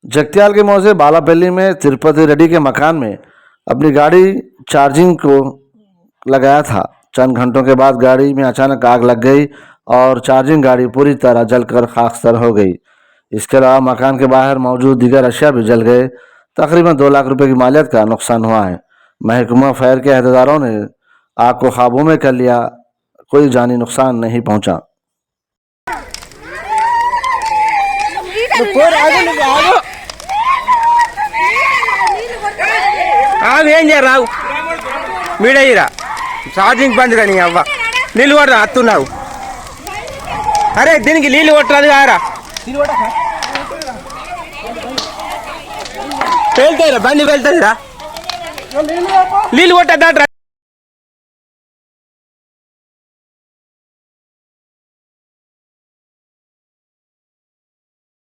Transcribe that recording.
जगत्याल के मौजे बालापल्ली में तिरुपति रेड्डी के मकान में अपनी गाड़ी चार्जिंग को लगाया था। चंद घंटों के बाद गाड़ी में अचानक आग लग गई और चार्जिंग गाड़ी पूरी तरह जलकर खाकसार हो गई। इसके अलावा मकान के बाहर मौजूद दीगर अशिया भी जल गए। तकरीबन 2 लाख रुपए की मालियत का नुकसान हुआ है। महकमा फायर के अहदेदारों ने आग को काबू में कर लिया। कोई जानी नुकसान नहीं पहुंचा। రావు మీడయ్యరా ఛార్జింగ్ బంద్ కానీ అవ్వ నీళ్ళు కొట్టరా అత్తున్నావు. అరే దీనికి నీళ్ళు కొట్టరాదు కారా, వెళ్తాయిరా బండి వెళ్తాయిరా, నీళ్ళు కొట్టద్దా.